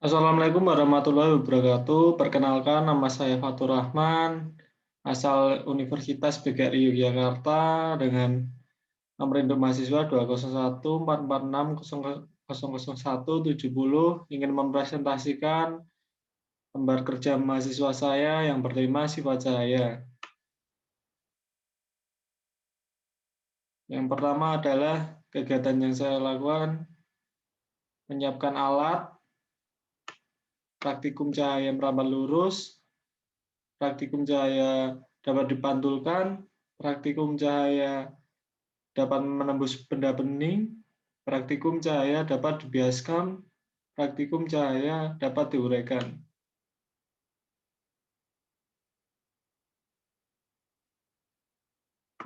Assalamualaikum warahmatullahi wabarakatuh. Perkenalkan, nama saya Fatur Rahman, asal Universitas PGRI Yogyakarta dengan nomor induk mahasiswa 20144604070, ingin mempresentasikan lembar kerja mahasiswa saya yang bertema sifat cahaya. Yang pertama adalah kegiatan yang saya lakukan, menyiapkan alat, praktikum cahaya merambat lurus, praktikum cahaya dapat dipantulkan, praktikum cahaya dapat menembus benda bening, praktikum cahaya dapat dibiaskan, praktikum cahaya dapat diuraikan.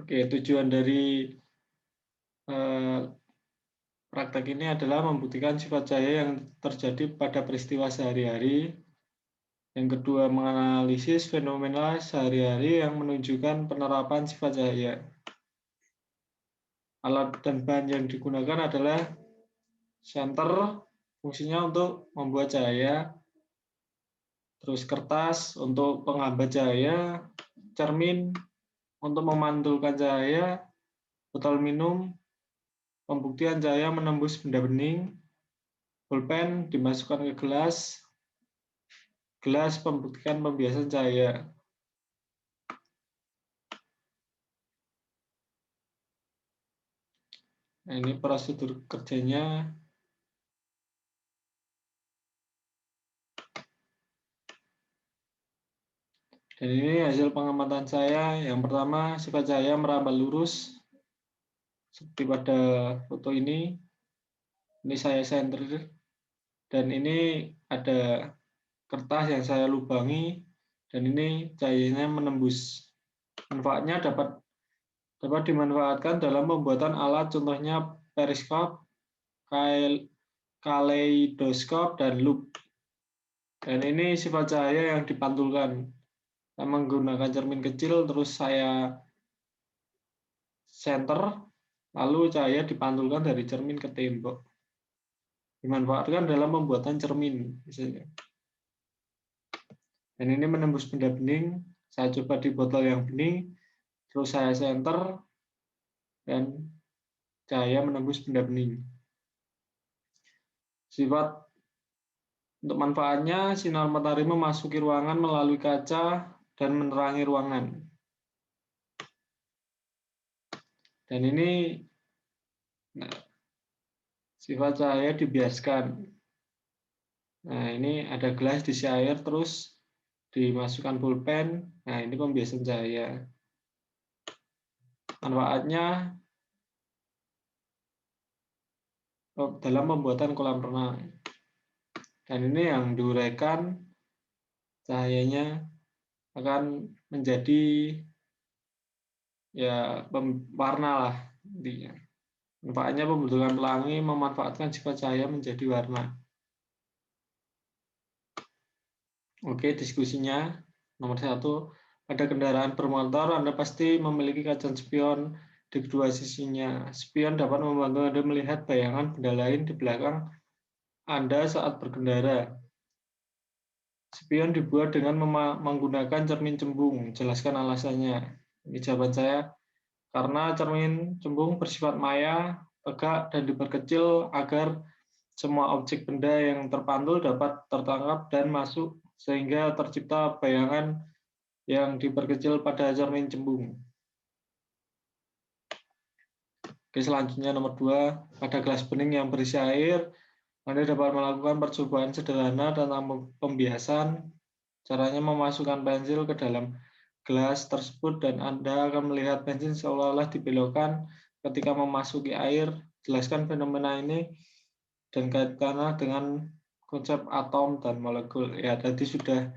Oke, tujuan dari praktek ini adalah membuktikan sifat cahaya yang terjadi pada peristiwa sehari-hari. Yang kedua, menganalisis fenomena sehari-hari yang menunjukkan penerapan sifat cahaya. Alat dan bahan yang digunakan adalah senter, fungsinya untuk membuat cahaya, terus kertas untuk penghambat cahaya, cermin untuk memantulkan cahaya, botol minum, pembuktian cahaya menembus benda bening, pulpen dimasukkan ke gelas, gelas pembuktian pembiasan cahaya. Nah, ini prosedur kerjanya. Dan ini hasil pengamatan saya. Yang pertama, sifat cahaya merambat lurus. Seperti pada foto ini saya center. Dan ini ada kertas yang saya lubangi. Dan ini cahayanya menembus. Manfaatnya dapat dimanfaatkan dalam pembuatan alat, contohnya periskop, kaleidoskop, dan loop. Dan ini sifat cahaya yang dipantulkan. Saya menggunakan cermin kecil, terus saya center, lalu cahaya dipantulkan dari cermin ke tembok. Dimanfaatkan dalam pembuatan cermin, misalnya. Dan ini menembus benda bening. Saya coba di botol yang bening, terus saya center, dan cahaya menembus benda bening. Sifat untuk manfaatnya, sinar matahari memasuki ruangan melalui kaca dan menerangi ruangan. Dan ini sifat cahaya dibiaskan. Nah, ini ada gelas diisi air, terus dimasukkan pulpen. Nah, ini pembiasan cahaya. Manfaatnya dalam pembuatan kolam renang. Dan ini yang diuraikan, cahayanya akan menjadi ya warna lah intinya. Manfaatnya pembentukan pelangi memanfaatkan sifat cahaya menjadi warna. Oke, diskusinya. Nomor 1, pada kendaraan bermotor Anda pasti memiliki kaca spion di kedua sisinya. Spion dapat membantu Anda melihat bayangan benda lain di belakang Anda saat berkendara. Spion dibuat dengan menggunakan cermin cembung. Jelaskan alasannya. Ini jawaban saya. Karena cermin cembung bersifat maya, tegak, dan diperkecil agar semua objek benda yang terpantul dapat tertangkap dan masuk, sehingga tercipta bayangan yang diperkecil pada cermin cembung. Oke, selanjutnya nomor 2, pada gelas bening yang berisi air, Anda dapat melakukan percobaan sederhana tentang pembiasan. Caranya memasukkan pensil ke dalam gelas tersebut dan Anda akan melihat pensil seolah-olah dibelokkan ketika memasuki air. Jelaskan fenomena ini dan kaitkanlah dengan konsep atom dan molekul. Ya, tadi sudah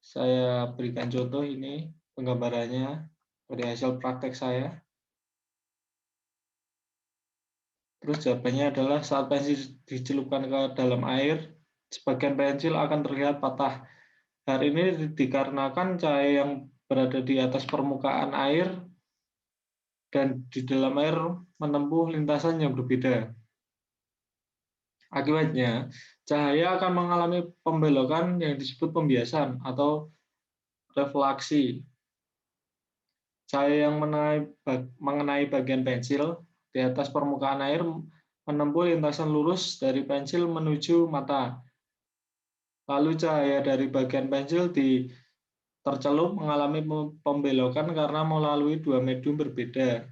saya berikan contoh, ini penggambarannya dari hasil praktek saya. Terus jawabannya adalah saat pensil dicelupkan ke dalam air, sebagian pensil akan terlihat patah. Hal ini dikarenakan cahaya yang berada di atas permukaan air dan di dalam air menempuh lintasan yang berbeda. Akibatnya, cahaya akan mengalami pembelokan yang disebut pembiasan atau refleksi. Cahaya yang mengenai bagian pensil di atas permukaan air menempuh lintasan lurus dari pensil menuju mata. Lalu cahaya dari bagian pensil tercelup mengalami pembelokan karena melalui dua medium berbeda,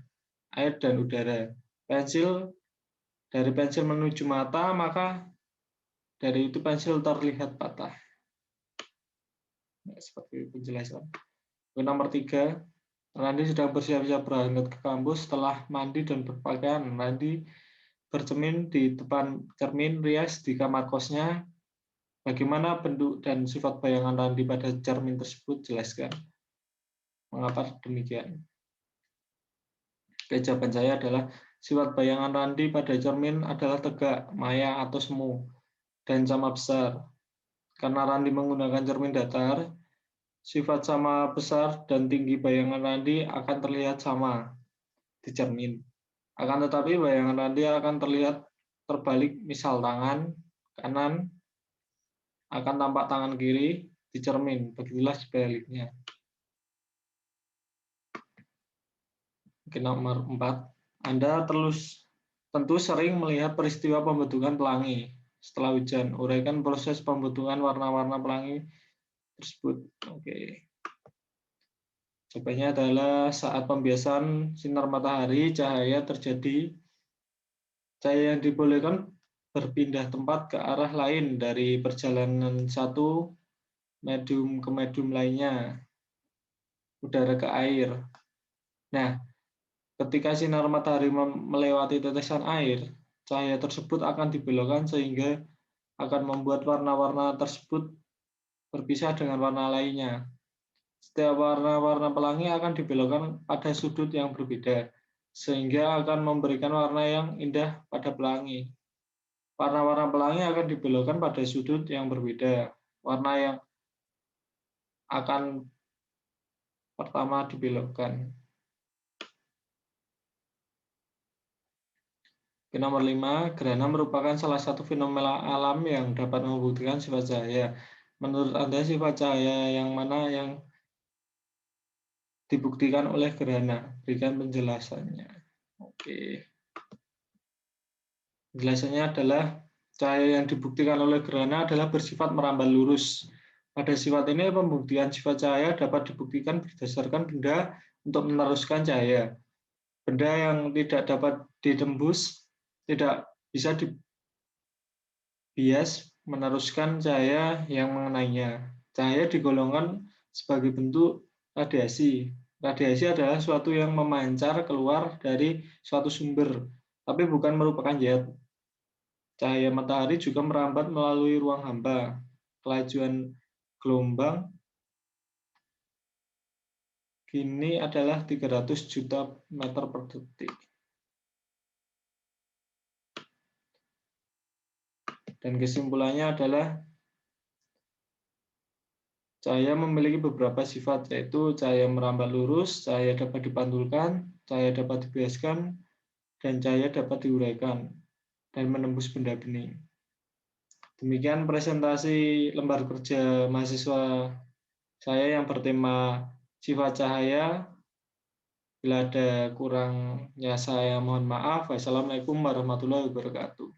air dan udara. Dari pensil menuju mata, maka dari itu pensil terlihat patah. Nah, seperti penjelasan. Nomor 3, Randi sedang bersiap-siap berangkat ke kampus setelah mandi dan berpakaian. Randi bercermin di depan cermin rias di kamar kosnya. Bagaimana bentuk dan sifat bayangan Randi pada cermin tersebut? Jelaskan. Mengapa demikian? Jawaban saya adalah sifat bayangan Randi pada cermin adalah tegak, maya atau semu, dan sama besar. Karena Randi menggunakan cermin datar, sifat sama besar dan tinggi bayangan Randi akan terlihat sama di cermin. Akan tetapi bayangan Randi akan terlihat terbalik, misal tangan kanan akan tampak tangan kiri di cermin, begitulah sebaliknya. Oke, nomor 4. Anda tentu sering melihat peristiwa pembentukan pelangi setelah hujan. Uraikan proses pembentukan warna-warna pelangi tersebut. Oke. Jawabannya adalah saat pembiasan sinar matahari, cahaya yang dibolehkan berpindah tempat ke arah lain dari perjalanan satu medium ke medium lainnya, udara ke air. Nah, ketika sinar matahari melewati tetesan air, cahaya tersebut akan dibelokkan sehingga akan membuat warna-warna tersebut berpisah dengan warna lainnya. Setiap warna-warna pelangi akan dibelokkan pada sudut yang berbeda, sehingga akan memberikan warna yang indah pada pelangi. Warna-warna pelangi akan dibelokkan pada sudut yang berbeda. Warna yang akan pertama dibelokkan. Nomor 5, gerhana merupakan salah satu fenomena alam yang dapat membuktikan sifat cahaya. Menurut Anda, sifat cahaya yang mana yang dibuktikan oleh gerhana? Berikan penjelasannya. Oke. Penjelasannya adalah cahaya yang dibuktikan oleh gerhana adalah bersifat merambat lurus. Pada sifat ini, pembuktian sifat cahaya dapat dibuktikan berdasarkan benda untuk meneruskan cahaya. Benda yang tidak dapat ditembus tidak bisa dibias meneruskan cahaya yang mengenainya. Cahaya digolongkan sebagai bentuk radiasi. Radiasi adalah suatu yang memancar keluar dari suatu sumber, tapi bukan merupakan jet. Cahaya matahari juga merambat melalui ruang hampa. Kelajuan gelombang kini adalah 300 juta meter per detik. Dan kesimpulannya adalah cahaya memiliki beberapa sifat, yaitu cahaya merambat lurus, cahaya dapat dipantulkan, cahaya dapat dibiaskan, dan cahaya dapat diuraikan dan menembus benda bening. Demikian presentasi lembar kerja mahasiswa saya yang bertema sifat cahaya. Bila ada kurangnya saya mohon maaf. Wassalamualaikum warahmatullahi wabarakatuh.